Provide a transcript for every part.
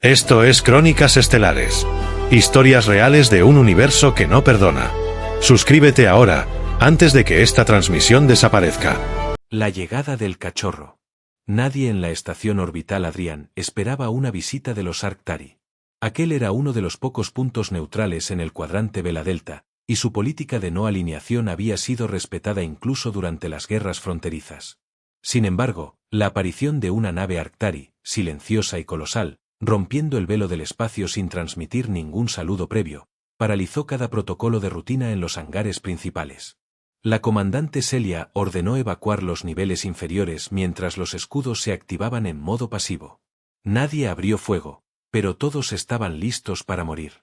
Esto es Crónicas Estelares. Historias reales de un universo que no perdona. Suscríbete ahora, antes de que esta transmisión desaparezca. La llegada del cachorro. Nadie en la estación orbital Adrián esperaba una visita de los Arctari. Aquel era uno de los pocos puntos neutrales en el cuadrante Vela Delta, y su política de no alineación había sido respetada incluso durante las guerras fronterizas. Sin embargo, la aparición de una nave Arctari, silenciosa y colosal, rompiendo el velo del espacio sin transmitir ningún saludo previo, paralizó cada protocolo de rutina en los hangares principales. La comandante Celia ordenó evacuar los niveles inferiores mientras los escudos se activaban en modo pasivo. Nadie abrió fuego, pero todos estaban listos para morir.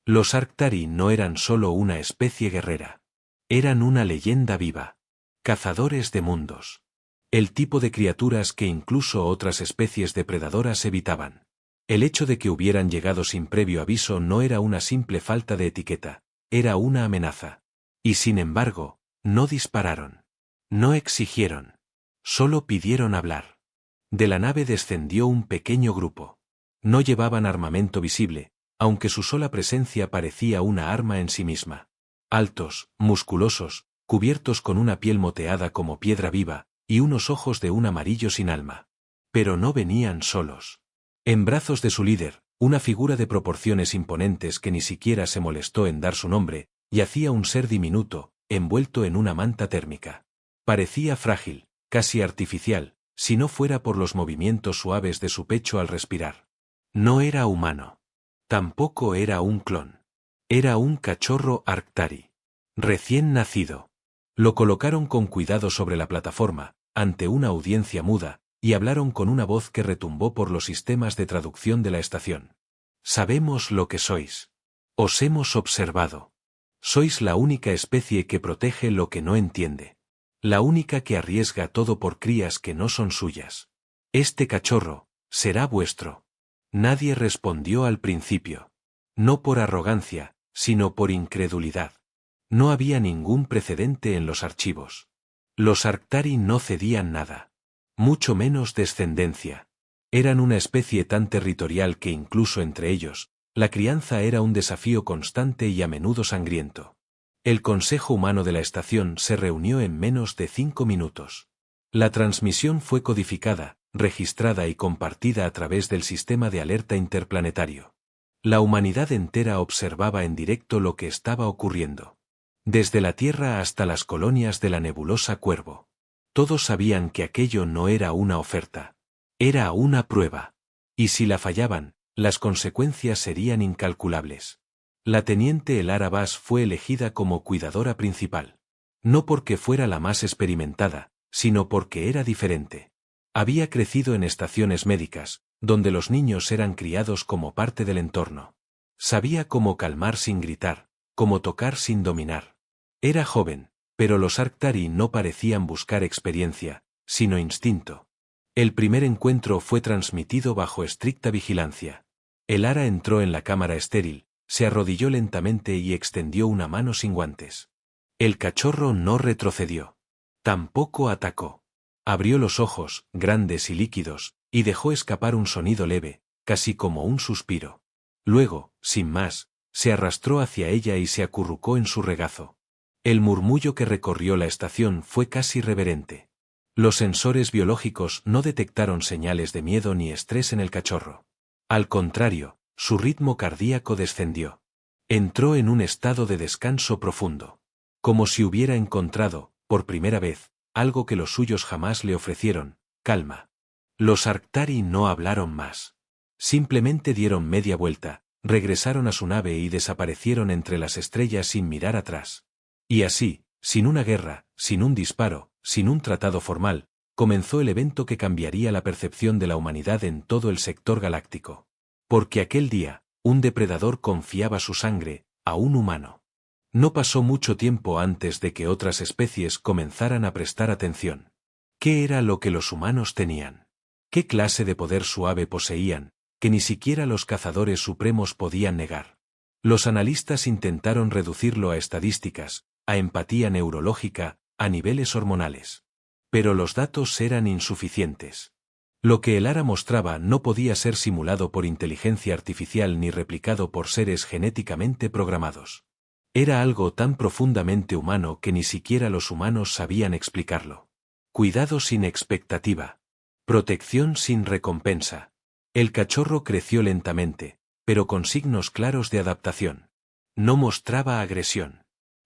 Los Arctari no eran solo una especie guerrera. Eran una leyenda viva. Cazadores de mundos. El tipo de criaturas que incluso otras especies depredadoras evitaban. El hecho de que hubieran llegado sin previo aviso no era una simple falta de etiqueta, era una amenaza. Y sin embargo, no dispararon. No exigieron. Solo pidieron hablar. De la nave descendió un pequeño grupo. No llevaban armamento visible, aunque su sola presencia parecía una arma en sí misma. Altos, musculosos, cubiertos con una piel moteada como piedra viva, y unos ojos de un amarillo sin alma. Pero no venían solos. En brazos de su líder, una figura de proporciones imponentes que ni siquiera se molestó en dar su nombre, yacía un ser diminuto, envuelto en una manta térmica. Parecía frágil, casi artificial, si no fuera por los movimientos suaves de su pecho al respirar. No era humano. Tampoco era un clon. Era un cachorro Arctari. Recién nacido. Lo colocaron con cuidado sobre la plataforma, ante una audiencia muda, y hablaron con una voz que retumbó por los sistemas de traducción de la estación. Sabemos lo que sois. Os hemos observado. Sois la única especie que protege lo que no entiende. La única que arriesga todo por crías que no son suyas. Este cachorro será vuestro. Nadie respondió al principio. No por arrogancia, sino por incredulidad. No había ningún precedente en los archivos. Los Arctari no cedían nada. Mucho menos descendencia. Eran una especie tan territorial que incluso entre ellos, la crianza era un desafío constante y a menudo sangriento. El Consejo Humano de la estación se reunió en menos de 5 minutos. La transmisión fue codificada, registrada y compartida a través del sistema de alerta interplanetario. La humanidad entera observaba en directo lo que estaba ocurriendo. Desde la Tierra hasta las colonias de la nebulosa Cuervo. Todos sabían que aquello no era una oferta. Era una prueba. Y si la fallaban, las consecuencias serían incalculables. La teniente Elara Bass fue elegida como cuidadora principal. No porque fuera la más experimentada, sino porque era diferente. Había crecido en estaciones médicas, donde los niños eran criados como parte del entorno. Sabía cómo calmar sin gritar, cómo tocar sin dominar. Era joven, pero los Arctari no parecían buscar experiencia, sino instinto. El primer encuentro fue transmitido bajo estricta vigilancia. Elara entró en la cámara estéril, se arrodilló lentamente y extendió una mano sin guantes. El cachorro no retrocedió. Tampoco atacó. Abrió los ojos, grandes y líquidos, y dejó escapar un sonido leve, casi como un suspiro. Luego, sin más, se arrastró hacia ella y se acurrucó en su regazo. El murmullo que recorrió la estación fue casi reverente. Los sensores biológicos no detectaron señales de miedo ni estrés en el cachorro. Al contrario, su ritmo cardíaco descendió. Entró en un estado de descanso profundo. Como si hubiera encontrado, por primera vez, algo que los suyos jamás le ofrecieron: calma. Los Arctari no hablaron más. Simplemente dieron media vuelta, regresaron a su nave y desaparecieron entre las estrellas sin mirar atrás. Y así, sin una guerra, sin un disparo, sin un tratado formal, comenzó el evento que cambiaría la percepción de la humanidad en todo el sector galáctico. Porque aquel día, un depredador confiaba su sangre a un humano. No pasó mucho tiempo antes de que otras especies comenzaran a prestar atención. ¿Qué era lo que los humanos tenían? ¿Qué clase de poder suave poseían, que ni siquiera los cazadores supremos podían negar? Los analistas intentaron reducirlo a estadísticas, a empatía neurológica, a niveles hormonales. Pero los datos eran insuficientes. Lo que el Ara mostraba no podía ser simulado por inteligencia artificial ni replicado por seres genéticamente programados. Era algo tan profundamente humano que ni siquiera los humanos sabían explicarlo. Cuidado sin expectativa. Protección sin recompensa. El cachorro creció lentamente, pero con signos claros de adaptación. No mostraba agresión.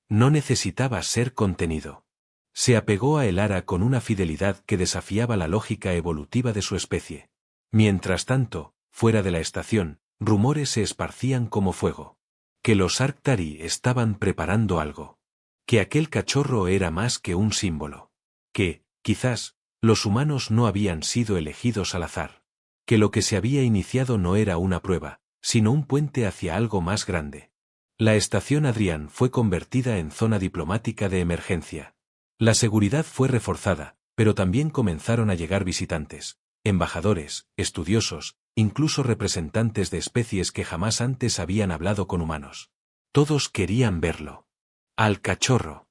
No necesitaba ser contenido. Se apegó a el Ara con una fidelidad que desafiaba la lógica evolutiva de su especie. Mientras tanto, fuera de la estación, rumores se esparcían como fuego. Que los Arctari estaban preparando algo. Que aquel cachorro era más que un símbolo. Que, quizás, los humanos no habían sido elegidos al azar. Que lo que se había iniciado no era una prueba, sino un puente hacia algo más grande. La estación Adrian fue convertida en zona diplomática de emergencia. La seguridad fue reforzada, pero también comenzaron a llegar visitantes, embajadores, estudiosos, incluso representantes de especies que jamás antes habían hablado con humanos. Todos querían verlo. Al cachorro.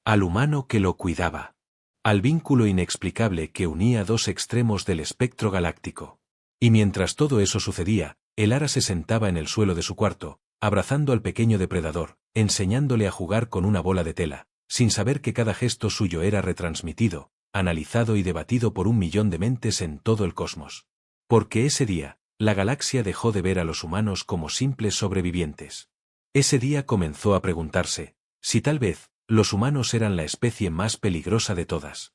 Al humano que lo cuidaba. Al vínculo inexplicable que unía dos extremos del espectro galáctico. Y mientras todo eso sucedía, el Ara se sentaba en el suelo de su cuarto, abrazando al pequeño depredador, enseñándole a jugar con una bola de tela, sin saber que cada gesto suyo era retransmitido, analizado y debatido por 1.000.000 de mentes en todo el cosmos. Porque ese día, la galaxia dejó de ver a los humanos como simples sobrevivientes. Ese día comenzó a preguntarse, si tal vez, los humanos eran la especie más peligrosa de todas.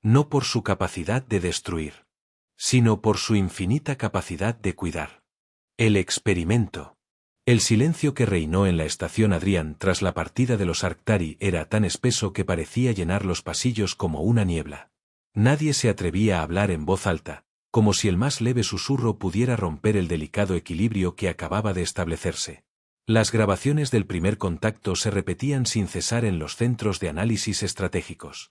No por su capacidad de destruir, sino por su infinita capacidad de cuidar. El experimento. El silencio que reinó en la estación Adrian tras la partida de los Arctari era tan espeso que parecía llenar los pasillos como una niebla. Nadie se atrevía a hablar en voz alta, como si el más leve susurro pudiera romper el delicado equilibrio que acababa de establecerse. Las grabaciones del primer contacto se repetían sin cesar en los centros de análisis estratégicos.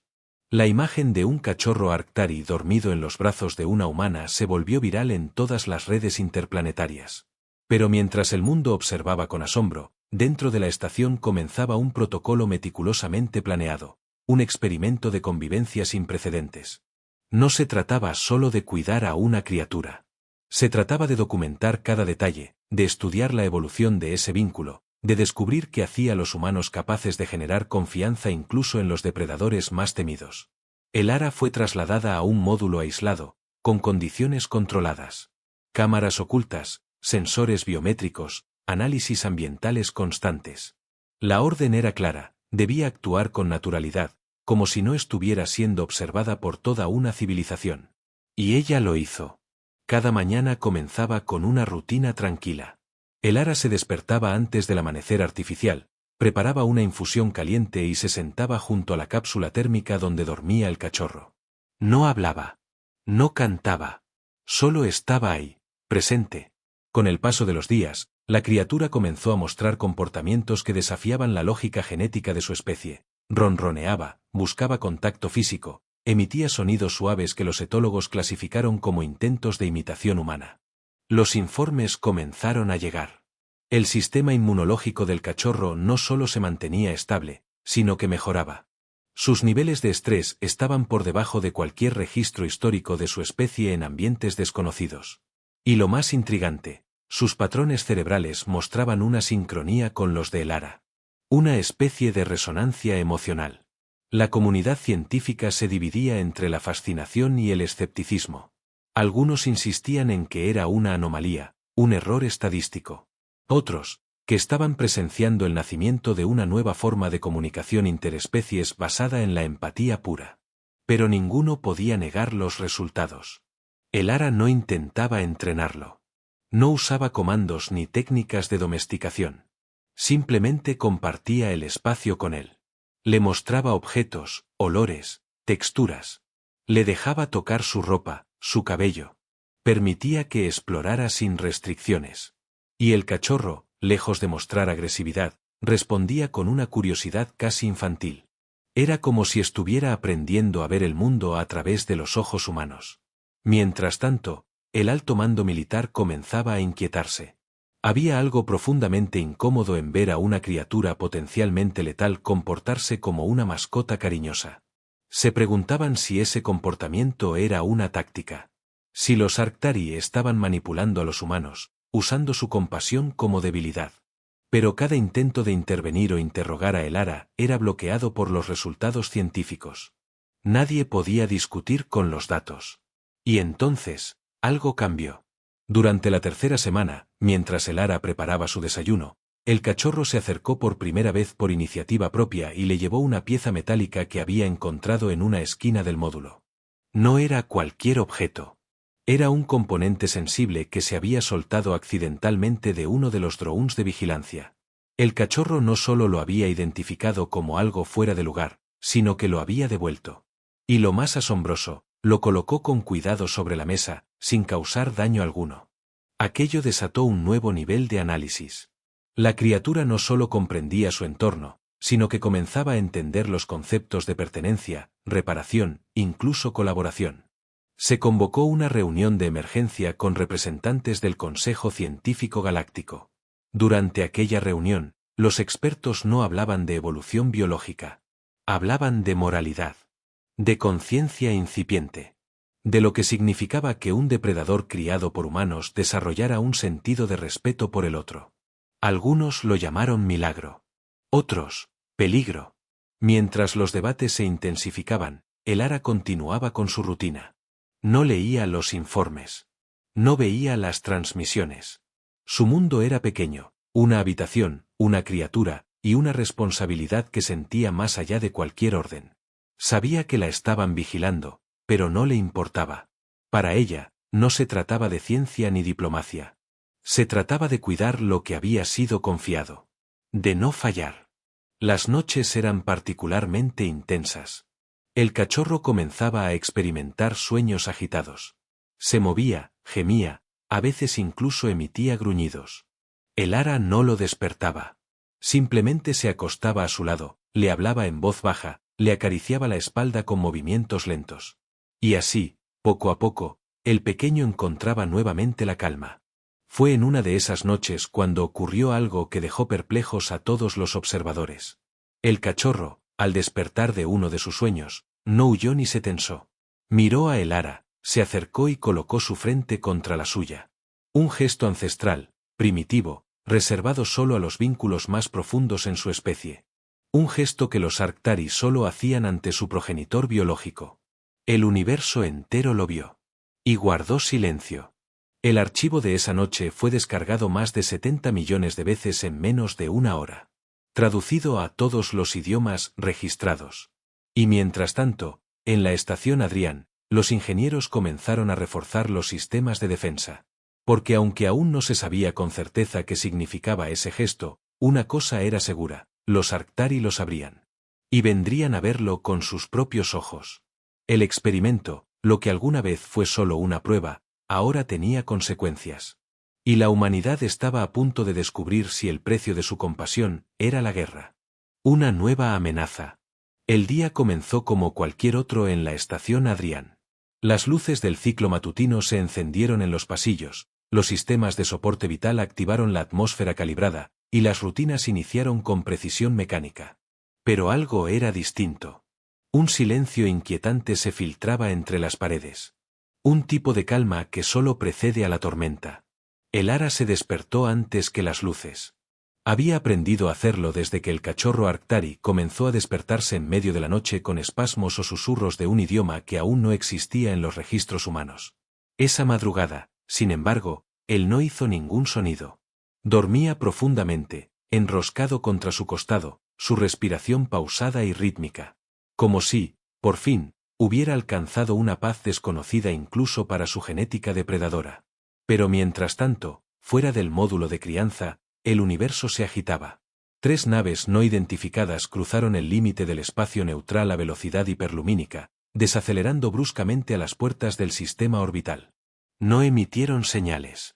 La imagen de un cachorro Arctari dormido en los brazos de una humana se volvió viral en todas las redes interplanetarias. Pero mientras el mundo observaba con asombro, dentro de la estación comenzaba un protocolo meticulosamente planeado, un experimento de convivencia sin precedentes. No se trataba solo de cuidar a una criatura. Se trataba de documentar cada detalle, de estudiar la evolución de ese vínculo, de descubrir qué hacía a los humanos capaces de generar confianza incluso en los depredadores más temidos. El Ara fue trasladada a un módulo aislado, con condiciones controladas. Cámaras ocultas, sensores biométricos, análisis ambientales constantes. La orden era clara, debía actuar con naturalidad, como si no estuviera siendo observada por toda una civilización. Y ella lo hizo. Cada mañana comenzaba con una rutina tranquila. El Ara se despertaba antes del amanecer artificial, preparaba una infusión caliente y se sentaba junto a la cápsula térmica donde dormía el cachorro. No hablaba. No cantaba. Solo estaba ahí, presente. Con el paso de los días, la criatura comenzó a mostrar comportamientos que desafiaban la lógica genética de su especie. Ronroneaba, buscaba contacto físico, emitía sonidos suaves que los etólogos clasificaron como intentos de imitación humana. Los informes comenzaron a llegar. El sistema inmunológico del cachorro no solo se mantenía estable, sino que mejoraba. Sus niveles de estrés estaban por debajo de cualquier registro histórico de su especie en ambientes desconocidos. Y lo más intrigante, sus patrones cerebrales mostraban una sincronía con los de el Ara. Una especie de resonancia emocional. La comunidad científica se dividía entre la fascinación y el escepticismo. Algunos insistían en que era una anomalía, un error estadístico. Otros, que estaban presenciando el nacimiento de una nueva forma de comunicación interespecies basada en la empatía pura. Pero ninguno podía negar los resultados. El Ara no intentaba entrenarlo. No usaba comandos ni técnicas de domesticación. Simplemente compartía el espacio con él. Le mostraba objetos, olores, texturas. Le dejaba tocar su ropa, su cabello. Permitía que explorara sin restricciones. Y el cachorro, lejos de mostrar agresividad, respondía con una curiosidad casi infantil. Era como si estuviera aprendiendo a ver el mundo a través de los ojos humanos. Mientras tanto, el alto mando militar comenzaba a inquietarse. Había algo profundamente incómodo en ver a una criatura potencialmente letal comportarse como una mascota cariñosa. Se preguntaban si ese comportamiento era una táctica. Si los Arctari estaban manipulando a los humanos, usando su compasión como debilidad. Pero cada intento de intervenir o interrogar a Elara era bloqueado por los resultados científicos. Nadie podía discutir con los datos. Y entonces, algo cambió. Durante la tercera semana, mientras Elara preparaba su desayuno, el cachorro se acercó por primera vez por iniciativa propia y le llevó una pieza metálica que había encontrado en una esquina del módulo. No era cualquier objeto. Era un componente sensible que se había soltado accidentalmente de uno de los drones de vigilancia. El cachorro no solo lo había identificado como algo fuera de lugar, sino que lo había devuelto. Y lo más asombroso, lo colocó con cuidado sobre la mesa, sin causar daño alguno. Aquello desató un nuevo nivel de análisis. La criatura no solo comprendía su entorno, sino que comenzaba a entender los conceptos de pertenencia, reparación, incluso colaboración. Se convocó una reunión de emergencia con representantes del Consejo Científico Galáctico. Durante aquella reunión, los expertos no hablaban de evolución biológica. Hablaban de moralidad. De conciencia incipiente. De lo que significaba que un depredador criado por humanos desarrollara un sentido de respeto por el otro. Algunos lo llamaron milagro. Otros, peligro. Mientras los debates se intensificaban, Elara continuaba con su rutina. No leía los informes. No veía las transmisiones. Su mundo era pequeño, una habitación, una criatura, y una responsabilidad que sentía más allá de cualquier orden. Sabía que la estaban vigilando, pero no le importaba. Para ella, no se trataba de ciencia ni diplomacia. Se trataba de cuidar lo que había sido confiado. De no fallar. Las noches eran particularmente intensas. El cachorro comenzaba a experimentar sueños agitados. Se movía, gemía, a veces incluso emitía gruñidos. Elara no lo despertaba. Simplemente se acostaba a su lado, le hablaba en voz baja, le acariciaba la espalda con movimientos lentos. Y así, poco a poco, el pequeño encontraba nuevamente la calma. Fue en una de esas noches cuando ocurrió algo que dejó perplejos a todos los observadores. El cachorro, al despertar de uno de sus sueños, no huyó ni se tensó. Miró a Elara, se acercó y colocó su frente contra la suya. Un gesto ancestral, primitivo, reservado solo a los vínculos más profundos en su especie. Un gesto que los Arctari solo hacían ante su progenitor biológico. El universo entero lo vio. Y guardó silencio. El archivo de esa noche fue descargado más de 70 millones de veces en menos de una hora. Traducido a todos los idiomas registrados. Y mientras tanto, en la estación Adrián, los ingenieros comenzaron a reforzar los sistemas de defensa. Porque aunque aún no se sabía con certeza qué significaba ese gesto, una cosa era segura, los Arctari lo sabrían. Y vendrían a verlo con sus propios ojos. El experimento, lo que alguna vez fue solo una prueba, ahora tenía consecuencias. Y la humanidad estaba a punto de descubrir si el precio de su compasión era la guerra. Una nueva amenaza. El día comenzó como cualquier otro en la estación Adrián. Las luces del ciclo matutino se encendieron en los pasillos, los sistemas de soporte vital activaron la atmósfera calibrada, y las rutinas iniciaron con precisión mecánica. Pero algo era distinto. Un silencio inquietante se filtraba entre las paredes. Un tipo de calma que solo precede a la tormenta. Elara se despertó antes que las luces. Había aprendido a hacerlo desde que el cachorro Arctari comenzó a despertarse en medio de la noche con espasmos o susurros de un idioma que aún no existía en los registros humanos. Esa madrugada, sin embargo, él no hizo ningún sonido. Dormía profundamente, enroscado contra su costado, su respiración pausada y rítmica. Como si, por fin, hubiera alcanzado una paz desconocida incluso para su genética depredadora. Pero mientras tanto, fuera del módulo de crianza, el universo se agitaba. 3 naves no identificadas cruzaron el límite del espacio neutral a velocidad hiperlumínica, desacelerando bruscamente a las puertas del sistema orbital. No emitieron señales.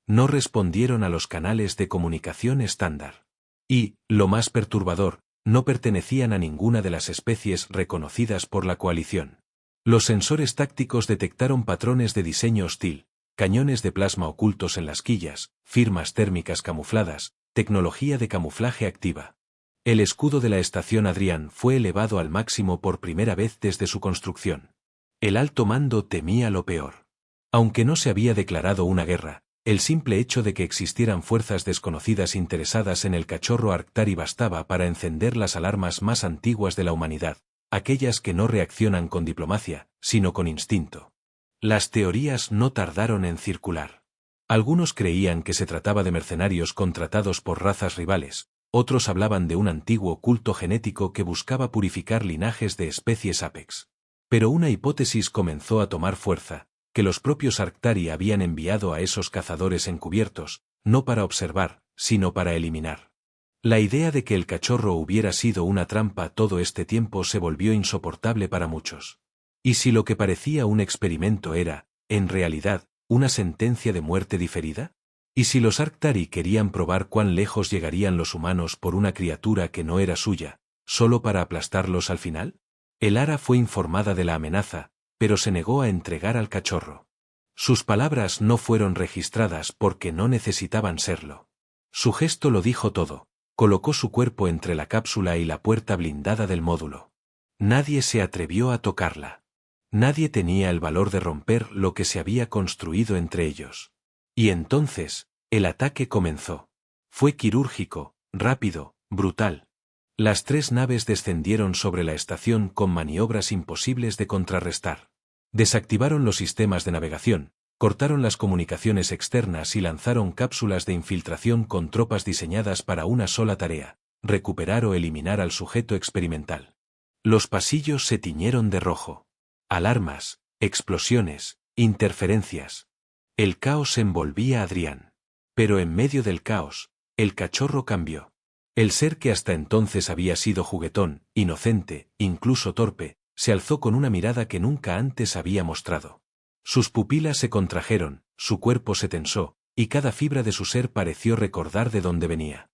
No respondieron a los canales de comunicación estándar. Y, lo más perturbador, no pertenecían a ninguna de las especies reconocidas por la coalición. Los sensores tácticos detectaron patrones de diseño hostil, cañones de plasma ocultos en las quillas, firmas térmicas camufladas, tecnología de camuflaje activa. El escudo de la estación Adrián fue elevado al máximo por primera vez desde su construcción. El alto mando temía lo peor. Aunque no se había declarado una guerra, el simple hecho de que existieran fuerzas desconocidas interesadas en el cachorro Arctari bastaba para encender las alarmas más antiguas de la humanidad, aquellas que no reaccionan con diplomacia, sino con instinto. Las teorías no tardaron en circular. Algunos creían que se trataba de mercenarios contratados por razas rivales, otros hablaban de un antiguo culto genético que buscaba purificar linajes de especies apex. Pero una hipótesis comenzó a tomar fuerza, que los propios Arctari habían enviado a esos cazadores encubiertos, no para observar, sino para eliminar. La idea de que el cachorro hubiera sido una trampa todo este tiempo se volvió insoportable para muchos. ¿Y si lo que parecía un experimento era, en realidad, una sentencia de muerte diferida? ¿Y si los Arctari querían probar cuán lejos llegarían los humanos por una criatura que no era suya, solo para aplastarlos al final? Elara fue informada de la amenaza, pero se negó a entregar al cachorro. Sus palabras no fueron registradas porque no necesitaban serlo. Su gesto lo dijo todo. Colocó su cuerpo entre la cápsula y la puerta blindada del módulo. Nadie se atrevió a tocarla. Nadie tenía el valor de romper lo que se había construido entre ellos. Y entonces, el ataque comenzó. Fue quirúrgico, rápido, brutal. Las 3 naves descendieron sobre la estación con maniobras imposibles de contrarrestar. Desactivaron los sistemas de navegación, cortaron las comunicaciones externas y lanzaron cápsulas de infiltración con tropas diseñadas para una sola tarea: recuperar o eliminar al sujeto experimental. Los pasillos se tiñeron de rojo. Alarmas, explosiones, interferencias. El caos envolvía a Adrián. Pero en medio del caos, el cachorro cambió. El ser que hasta entonces había sido juguetón, inocente, incluso torpe, se alzó con una mirada que nunca antes había mostrado. Sus pupilas se contrajeron, su cuerpo se tensó, y cada fibra de su ser pareció recordar de dónde venía.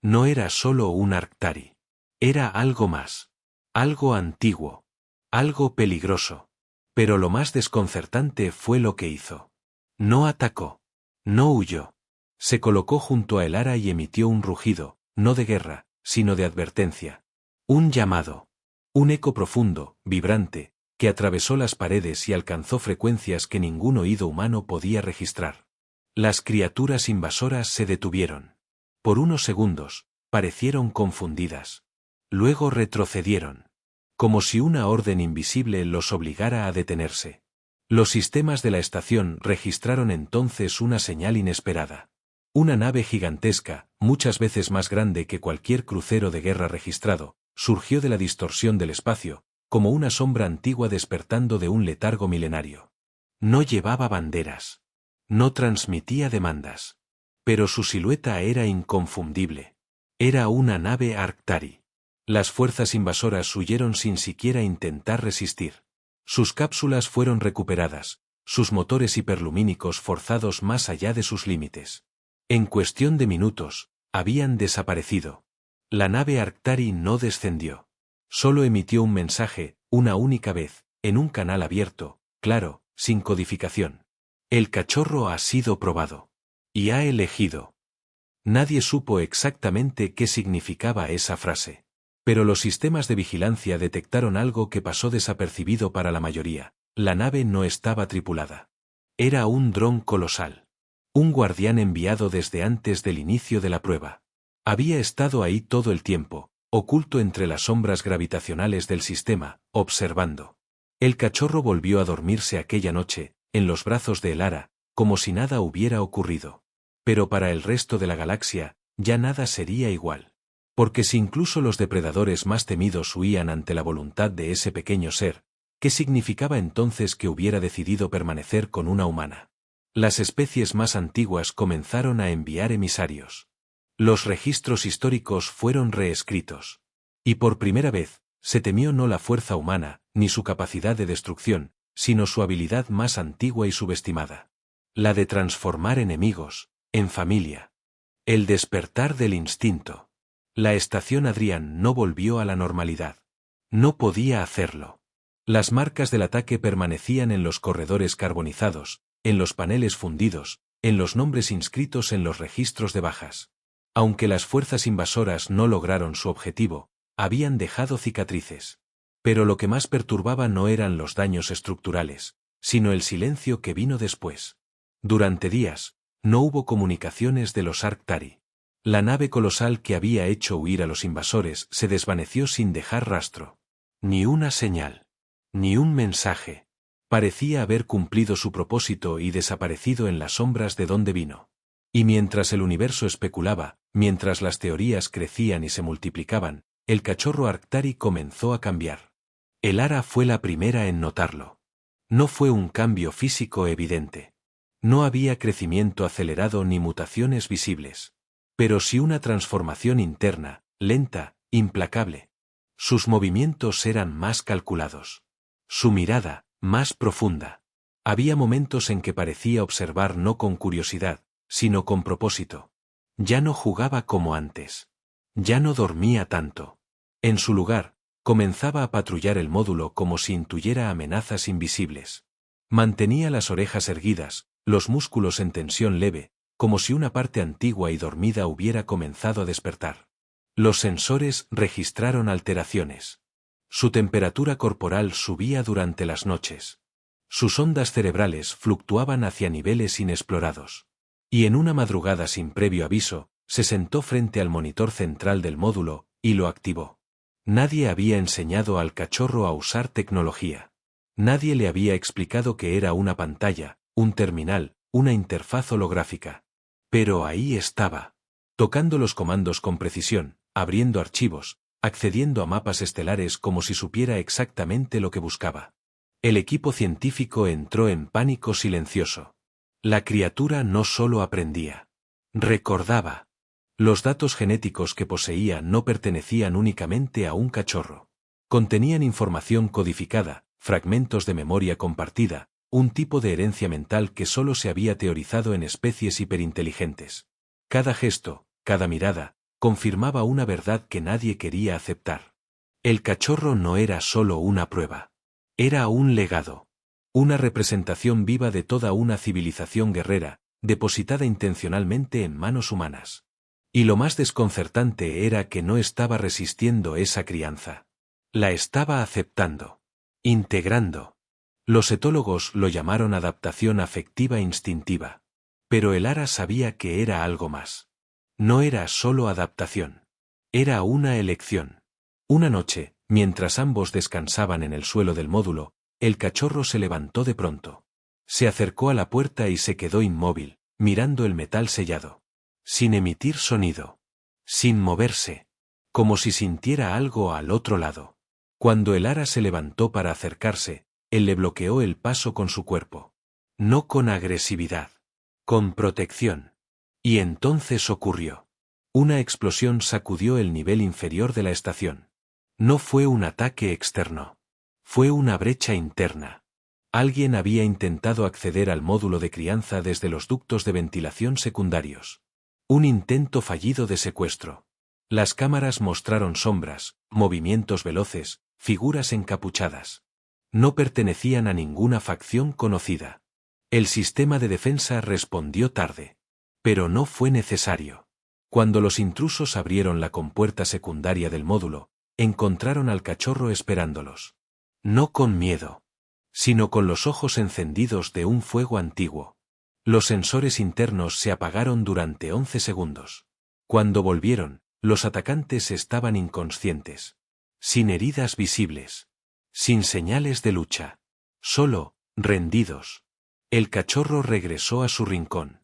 No era solo un Arctari. Era algo más. Algo antiguo. Algo peligroso. Pero lo más desconcertante fue lo que hizo. No atacó. No huyó. Se colocó junto a Elara y emitió un rugido, no de guerra, sino de advertencia. Un llamado. Un eco profundo, vibrante, que atravesó las paredes y alcanzó frecuencias que ningún oído humano podía registrar. Las criaturas invasoras se detuvieron. Por unos segundos, parecieron confundidas. Luego retrocedieron. Como si una orden invisible los obligara a detenerse. Los sistemas de la estación registraron entonces una señal inesperada. Una nave gigantesca, muchas veces más grande que cualquier crucero de guerra registrado, surgió de la distorsión del espacio, como una sombra antigua despertando de un letargo milenario. No llevaba banderas. No transmitía demandas. Pero su silueta era inconfundible. Era una nave Arctari. Las fuerzas invasoras huyeron sin siquiera intentar resistir. Sus cápsulas fueron recuperadas, sus motores hiperlumínicos forzados más allá de sus límites. En cuestión de minutos, habían desaparecido. La nave Arctari no descendió. Solo emitió un mensaje, una única vez, en un canal abierto, claro, sin codificación. El cachorro ha sido probado. Y ha elegido. Nadie supo exactamente qué significaba esa frase. Pero los sistemas de vigilancia detectaron algo que pasó desapercibido para la mayoría. La nave no estaba tripulada. Era un dron colosal. Un guardián enviado desde antes del inicio de la prueba. Había estado ahí todo el tiempo, oculto entre las sombras gravitacionales del sistema, observando. El cachorro volvió a dormirse aquella noche, en los brazos de Elara, como si nada hubiera ocurrido. Pero para el resto de la galaxia, ya nada sería igual. Porque si incluso los depredadores más temidos huían ante la voluntad de ese pequeño ser, ¿qué significaba entonces que hubiera decidido permanecer con una humana? Las especies más antiguas comenzaron a enviar emisarios. Los registros históricos fueron reescritos. Y por primera vez, se temió no la fuerza humana, ni su capacidad de destrucción, sino su habilidad más antigua y subestimada. La de transformar enemigos, en familia. El despertar del instinto. La estación Adrián no volvió a la normalidad. No podía hacerlo. Las marcas del ataque permanecían en los corredores carbonizados, en los paneles fundidos, en los nombres inscritos en los registros de bajas. Aunque las fuerzas invasoras no lograron su objetivo, habían dejado cicatrices. Pero lo que más perturbaba no eran los daños estructurales, sino el silencio que vino después. Durante días, no hubo comunicaciones de los Arctari. La nave colosal que había hecho huir a los invasores se desvaneció sin dejar rastro. Ni una señal. Ni un mensaje. Parecía haber cumplido su propósito y desaparecido en las sombras de donde vino. Y mientras el universo especulaba, mientras las teorías crecían y se multiplicaban, el cachorro Arctari comenzó a cambiar. El Ara fue la primera en notarlo. No fue un cambio físico evidente. No había crecimiento acelerado ni mutaciones visibles. Pero sí una transformación interna, lenta, implacable. Sus movimientos eran más calculados. Su mirada, más profunda. Había momentos en que parecía observar no con curiosidad, sino con propósito. Ya no jugaba como antes. Ya no dormía tanto. En su lugar, comenzaba a patrullar el módulo como si intuyera amenazas invisibles. Mantenía las orejas erguidas, los músculos en tensión leve, como si una parte antigua y dormida hubiera comenzado a despertar. Los sensores registraron alteraciones. Su temperatura corporal subía durante las noches. Sus ondas cerebrales fluctuaban hacia niveles inexplorados. Y en una madrugada sin previo aviso, se sentó frente al monitor central del módulo, y lo activó. Nadie había enseñado al cachorro a usar tecnología. Nadie le había explicado que era una pantalla, un terminal, una interfaz holográfica. Pero ahí estaba. Tocando los comandos con precisión, abriendo archivos, accediendo a mapas estelares como si supiera exactamente lo que buscaba. El equipo científico entró en pánico silencioso. La criatura no solo aprendía. Recordaba. Los datos genéticos que poseía no pertenecían únicamente a un cachorro. Contenían información codificada, fragmentos de memoria compartida, un tipo de herencia mental que solo se había teorizado en especies hiperinteligentes. Cada gesto, cada mirada, confirmaba una verdad que nadie quería aceptar. El cachorro no era solo una prueba. Era un legado. Una representación viva de toda una civilización guerrera, depositada intencionalmente en manos humanas. Y lo más desconcertante era que no estaba resistiendo esa crianza. La estaba aceptando. Integrando. Los etólogos lo llamaron adaptación afectiva instintiva. Pero el Ara sabía que era algo más. No era solo adaptación. Era una elección. Una noche, mientras ambos descansaban en el suelo del módulo, el cachorro se levantó de pronto. Se acercó a la puerta y se quedó inmóvil, mirando el metal sellado. Sin emitir sonido. Sin moverse. Como si sintiera algo al otro lado. Cuando el Ara se levantó para acercarse, él le bloqueó el paso con su cuerpo. No con agresividad. Con protección. Y entonces ocurrió. Una explosión sacudió el nivel inferior de la estación. No fue un ataque externo. Fue una brecha interna. Alguien había intentado acceder al módulo de crianza desde los ductos de ventilación secundarios. Un intento fallido de secuestro. Las cámaras mostraron sombras, movimientos veloces, figuras encapuchadas. No pertenecían a ninguna facción conocida. El sistema de defensa respondió tarde. Pero no fue necesario. Cuando los intrusos abrieron la compuerta secundaria del módulo, encontraron al cachorro esperándolos. No con miedo, sino con los ojos encendidos de un fuego antiguo. Los sensores internos se apagaron durante 11 segundos. Cuando volvieron, los atacantes estaban inconscientes. Sin heridas visibles. Sin señales de lucha. Solo, rendidos. El cachorro regresó a su rincón.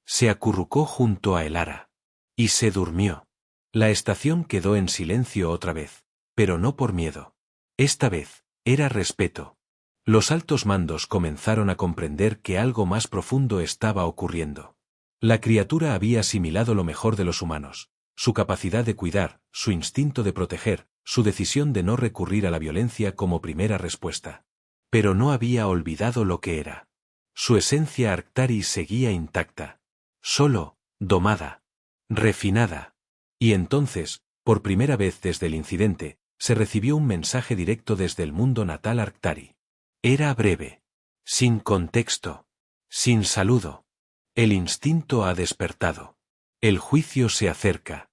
Se acurrucó junto a el Ara. Y se durmió. La estación quedó en silencio otra vez, pero no por miedo. Esta vez, era respeto. Los altos mandos comenzaron a comprender que algo más profundo estaba ocurriendo. La criatura había asimilado lo mejor de los humanos, su capacidad de cuidar, su instinto de proteger, su decisión de no recurrir a la violencia como primera respuesta. Pero no había olvidado lo que era. Su esencia Arctari seguía intacta. Solo, domada. Refinada. Y entonces, por primera vez desde el incidente, se recibió un mensaje directo desde el mundo natal Arctari. Era breve. Sin contexto. Sin saludo. El instinto ha despertado. El juicio se acerca.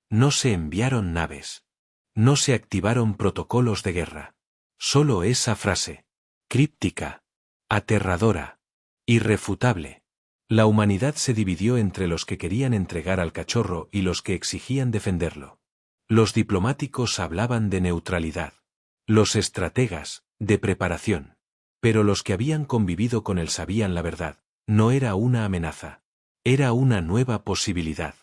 No se enviaron naves. No se activaron protocolos de guerra. Solo esa frase. Críptica. Aterradora. Irrefutable. La humanidad se dividió entre los que querían entregar al cachorro y los que exigían defenderlo. Los diplomáticos hablaban de neutralidad. Los estrategas, de preparación. Pero los que habían convivido con él sabían la verdad. No era una amenaza. Era una nueva posibilidad.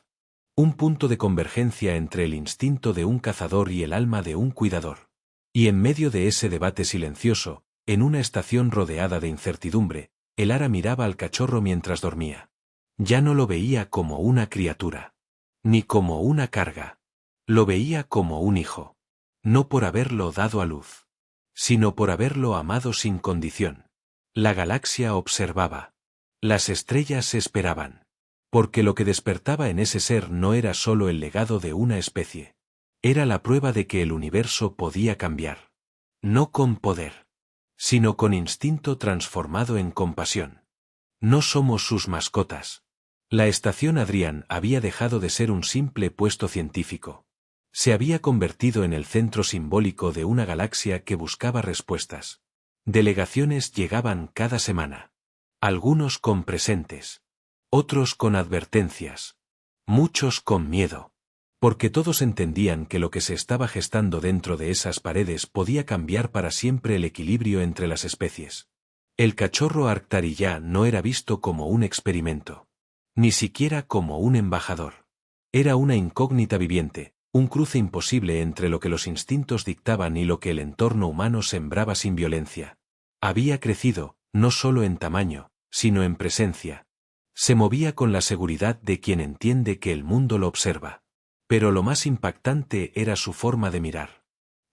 Un punto de convergencia entre el instinto de un cazador y el alma de un cuidador. Y en medio de ese debate silencioso, en una estación rodeada de incertidumbre, el ara miraba al cachorro mientras dormía. Ya no lo veía como una criatura. Ni como una carga. Lo veía como un hijo. No por haberlo dado a luz. Sino por haberlo amado sin condición. La galaxia observaba. Las estrellas esperaban. Porque lo que despertaba en ese ser no era solo el legado de una especie. Era la prueba de que el universo podía cambiar. No con poder. Sino con instinto transformado en compasión. No somos sus mascotas. La estación Adrian había dejado de ser un simple puesto científico. Se había convertido en el centro simbólico de una galaxia que buscaba respuestas. Delegaciones llegaban cada semana. Algunos con presentes. Otros con advertencias. Muchos con miedo. Porque todos entendían que lo que se estaba gestando dentro de esas paredes podía cambiar para siempre el equilibrio entre las especies. El cachorro Arctari ya no era visto como un experimento. Ni siquiera como un embajador. Era una incógnita viviente, un cruce imposible entre lo que los instintos dictaban y lo que el entorno humano sembraba sin violencia. Había crecido, no solo en tamaño, sino en presencia. Se movía con la seguridad de quien entiende que el mundo lo observa. Pero lo más impactante era su forma de mirar.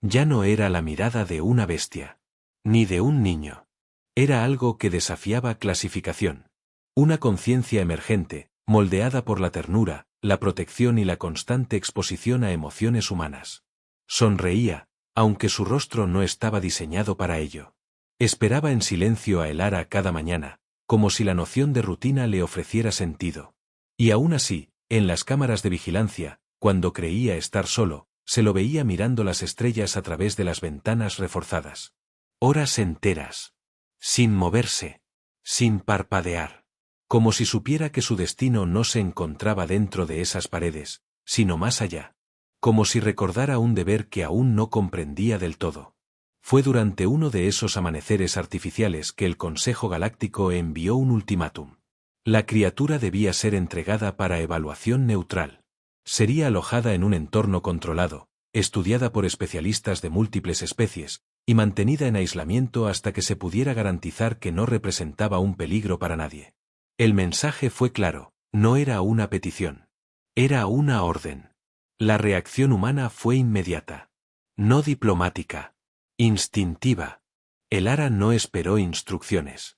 Ya no era la mirada de una bestia. Ni de un niño. Era algo que desafiaba clasificación. Una conciencia emergente, moldeada por la ternura, la protección y la constante exposición a emociones humanas. Sonreía, aunque su rostro no estaba diseñado para ello. Esperaba en silencio a el ara cada mañana, como si la noción de rutina le ofreciera sentido. Y aún así, en las cámaras de vigilancia, cuando creía estar solo, se lo veía mirando las estrellas a través de las ventanas reforzadas. Horas enteras. Sin moverse. Sin parpadear. Como si supiera que su destino no se encontraba dentro de esas paredes, sino más allá. Como si recordara un deber que aún no comprendía del todo. Fue durante uno de esos amaneceres artificiales que el Consejo Galáctico envió un ultimátum. La criatura debía ser entregada para evaluación neutral. Sería alojada en un entorno controlado, estudiada por especialistas de múltiples especies, y mantenida en aislamiento hasta que se pudiera garantizar que no representaba un peligro para nadie. El mensaje fue claro, no era una petición. Era una orden. La reacción humana fue inmediata. No diplomática. Instintiva. El ara no esperó instrucciones.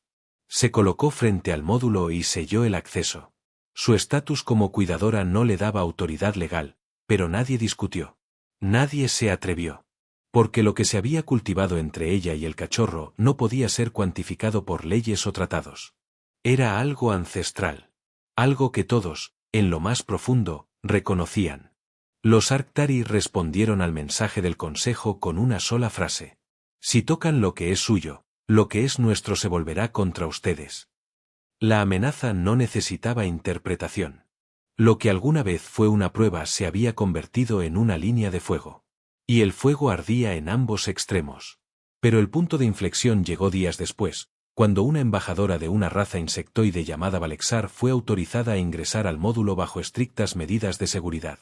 Se colocó frente al módulo y selló el acceso. Su estatus como cuidadora no le daba autoridad legal, pero nadie discutió. Nadie se atrevió. Porque lo que se había cultivado entre ella y el cachorro no podía ser cuantificado por leyes o tratados. Era algo ancestral. Algo que todos, en lo más profundo, reconocían. Los Arctari respondieron al mensaje del Consejo con una sola frase. Si tocan lo que es suyo, lo que es nuestro se volverá contra ustedes. La amenaza no necesitaba interpretación. Lo que alguna vez fue una prueba se había convertido en una línea de fuego. Y el fuego ardía en ambos extremos. Pero el punto de inflexión llegó días después, cuando una embajadora de una raza insectoide llamada Valexar fue autorizada a ingresar al módulo bajo estrictas medidas de seguridad.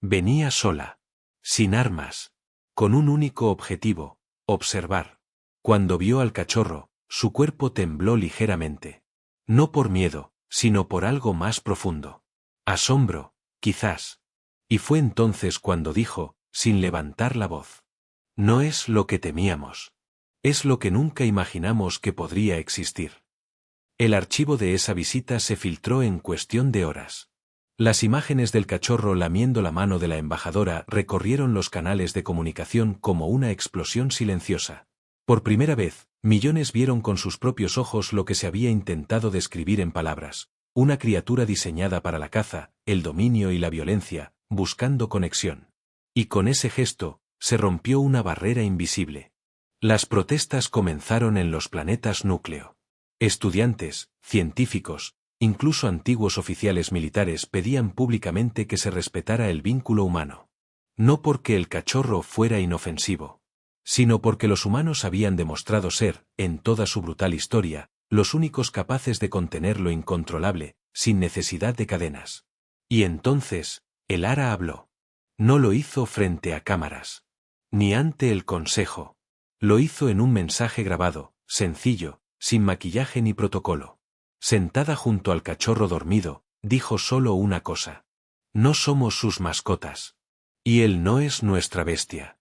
Venía sola. Sin armas. Con un único objetivo, observar. Cuando vio al cachorro, su cuerpo tembló ligeramente. No por miedo, sino por algo más profundo. Asombro, quizás. Y fue entonces cuando dijo, sin levantar la voz. No es lo que temíamos. Es lo que nunca imaginamos que podría existir. El archivo de esa visita se filtró en cuestión de horas. Las imágenes del cachorro lamiendo la mano de la embajadora recorrieron los canales de comunicación como una explosión silenciosa. Por primera vez, millones vieron con sus propios ojos lo que se había intentado describir en palabras, una criatura diseñada para la caza, el dominio y la violencia, buscando conexión. Y con ese gesto, se rompió una barrera invisible. Las protestas comenzaron en los planetas núcleo. Estudiantes, científicos, incluso antiguos oficiales militares pedían públicamente que se respetara el vínculo humano. No porque el cachorro fuera inofensivo, sino porque los humanos habían demostrado ser, en toda su brutal historia, los únicos capaces de contener lo incontrolable, sin necesidad de cadenas. Y entonces, el ara habló. No lo hizo frente a cámaras, ni ante el consejo. Lo hizo en un mensaje grabado, sencillo, sin maquillaje ni protocolo. Sentada junto al cachorro dormido, dijo solo una cosa. No somos sus mascotas. Y él no es nuestra bestia.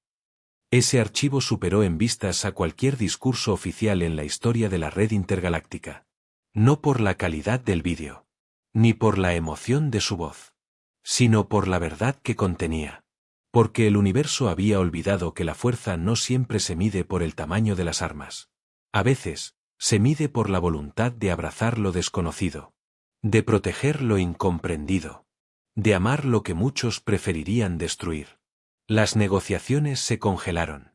Ese archivo superó en vistas a cualquier discurso oficial en la historia de la red intergaláctica. No por la calidad del vídeo, ni por la emoción de su voz, sino por la verdad que contenía. Porque el universo había olvidado que la fuerza no siempre se mide por el tamaño de las armas. A veces, se mide por la voluntad de abrazar lo desconocido, de proteger lo incomprendido, de amar lo que muchos preferirían destruir. Las negociaciones se congelaron.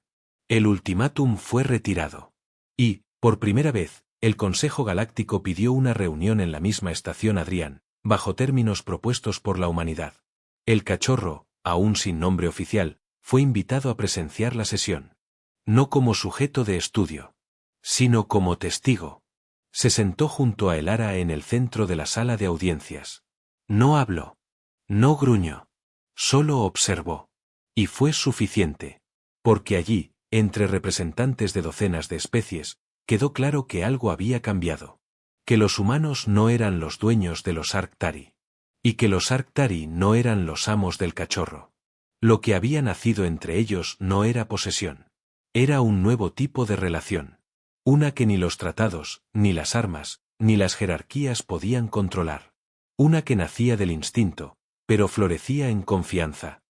El ultimátum fue retirado. Y, por primera vez, el Consejo Galáctico pidió una reunión en la misma estación Adrián, bajo términos propuestos por la humanidad. El cachorro, aún sin nombre oficial, fue invitado a presenciar la sesión. No como sujeto de estudio, sino como testigo. Se sentó junto a el ara en el centro de la sala de audiencias. No habló. No gruñó. Solo observó. Y fue suficiente. Porque allí, entre representantes de docenas de especies, quedó claro que algo había cambiado. Que los humanos no eran los dueños de los Arctari. Y que los Arctari no eran los amos del cachorro. Lo que había nacido entre ellos no era posesión. Era un nuevo tipo de relación. Una que ni los tratados, ni las armas, ni las jerarquías podían controlar. Una que nacía del instinto, pero florecía en confianza.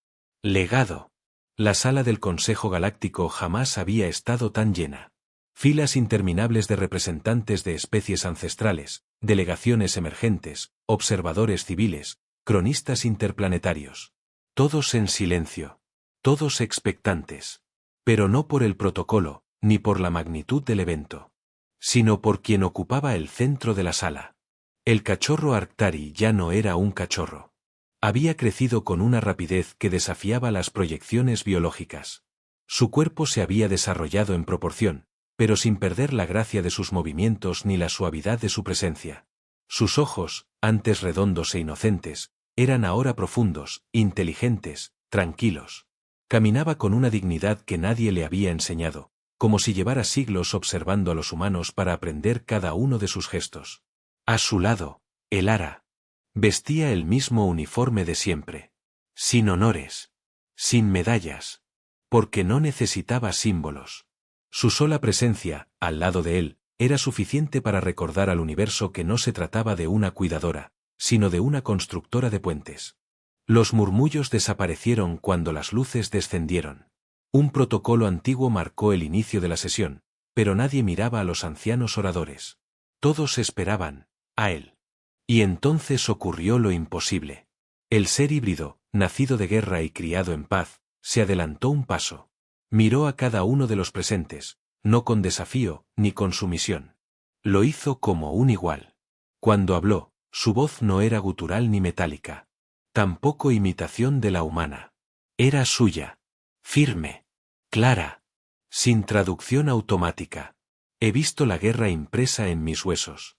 Legado. La sala del Consejo Galáctico jamás había estado tan llena. Filas interminables de representantes de especies ancestrales, delegaciones emergentes, observadores civiles, cronistas interplanetarios. Todos en silencio. Todos expectantes. Pero no por el protocolo, ni por la magnitud del evento, sino por quien ocupaba el centro de la sala. El cachorro Arctari ya no era un cachorro. Había crecido con una rapidez que desafiaba las proyecciones biológicas. Su cuerpo se había desarrollado en proporción, pero sin perder la gracia de sus movimientos ni la suavidad de su presencia. Sus ojos, antes redondos e inocentes, eran ahora profundos, inteligentes, tranquilos. Caminaba con una dignidad que nadie le había enseñado, como si llevara siglos observando a los humanos para aprender cada uno de sus gestos. A su lado, el ara. Vestía el mismo uniforme de siempre. Sin honores. Sin medallas. Porque no necesitaba símbolos. Su sola presencia, al lado de él, era suficiente para recordar al universo que no se trataba de una cuidadora, sino de una constructora de puentes. Los murmullos desaparecieron cuando las luces descendieron. Un protocolo antiguo marcó el inicio de la sesión, pero nadie miraba a los ancianos oradores. Todos esperaban a él. Y entonces ocurrió lo imposible. El ser híbrido, nacido de guerra y criado en paz, se adelantó un paso. Miró a cada uno de los presentes, no con desafío, ni con sumisión. Lo hizo como un igual. Cuando habló, su voz no era gutural ni metálica. Tampoco imitación de la humana. Era suya. Firme. Clara. Sin traducción automática. He visto la guerra impresa en mis huesos.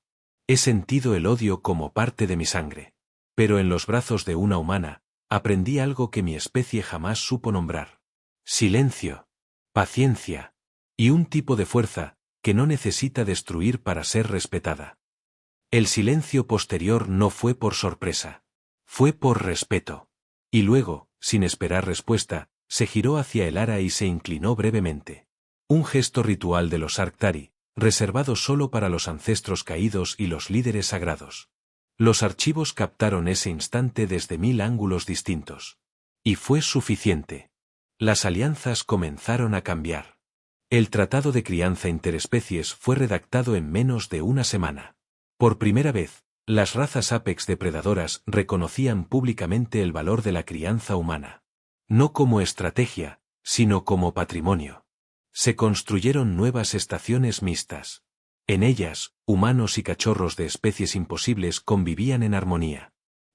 He sentido el odio como parte de mi sangre. Pero en los brazos de una humana, aprendí algo que mi especie jamás supo nombrar. Silencio. Paciencia. Y un tipo de fuerza, que no necesita destruir para ser respetada. El silencio posterior no fue por sorpresa. Fue por respeto. Y luego, sin esperar respuesta, se giró hacia el ara y se inclinó brevemente. Un gesto ritual de los Arctari, reservado solo para los ancestros caídos y los líderes sagrados. Los archivos captaron ese instante desde 1000 ángulos distintos. Y fue suficiente. Las alianzas comenzaron a cambiar. El Tratado de Crianza Interespecies fue redactado en menos de una semana. Por primera vez, las razas Apex depredadoras reconocían públicamente el valor de la crianza humana. No como estrategia, sino como patrimonio. Se construyeron nuevas estaciones mixtas. En ellas, humanos y cachorros de especies imposibles convivían en armonía.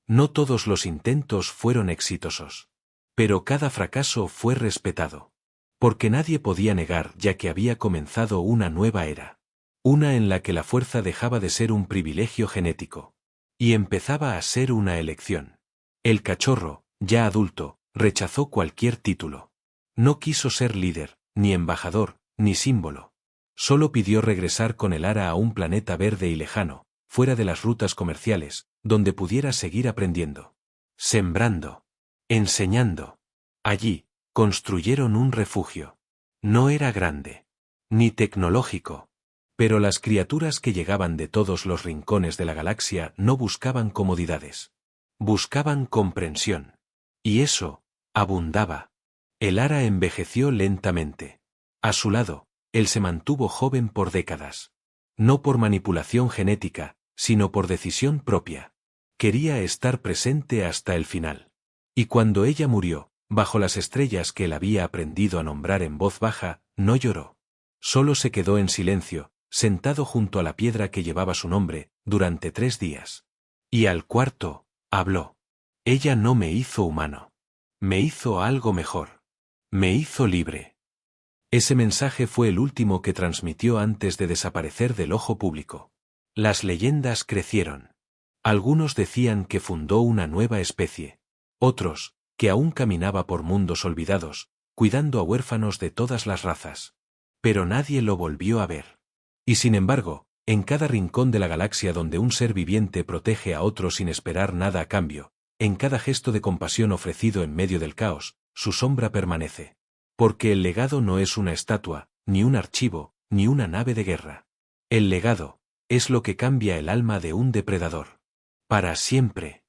No todos los intentos fueron exitosos. Pero cada fracaso fue respetado. Porque nadie podía negar ya que había comenzado una nueva era. Una en la que la fuerza dejaba de ser un privilegio genético. Y empezaba a ser una elección. El cachorro, ya adulto, rechazó cualquier título. No quiso ser líder, ni embajador, ni símbolo. Solo pidió regresar con el ara a un planeta verde y lejano, fuera de las rutas comerciales, donde pudiera seguir aprendiendo. Sembrando. Enseñando. Allí, construyeron un refugio. No era grande. Ni tecnológico. Pero las criaturas que llegaban de todos los rincones de la galaxia no buscaban comodidades. Buscaban comprensión. Y eso, abundaba. El ara envejeció lentamente. A su lado, él se mantuvo joven por décadas. No por manipulación genética, sino por decisión propia. Quería estar presente hasta el final. Y cuando ella murió, bajo las estrellas que él había aprendido a nombrar en voz baja, no lloró. Solo se quedó en silencio, sentado junto a la piedra que llevaba su nombre, durante 3 días. Y al cuarto, habló. Ella no me hizo humano. Me hizo algo mejor. Me hizo libre. Ese mensaje fue el último que transmitió antes de desaparecer del ojo público. Las leyendas crecieron. Algunos decían que fundó una nueva especie. Otros, que aún caminaba por mundos olvidados, cuidando a huérfanos de todas las razas. Pero nadie lo volvió a ver. Y sin embargo, en cada rincón de la galaxia donde un ser viviente protege a otro sin esperar nada a cambio, en cada gesto de compasión ofrecido en medio del caos, su sombra permanece. Porque el legado no es una estatua, ni un archivo, ni una nave de guerra. El legado es lo que cambia el alma de un depredador. Para siempre.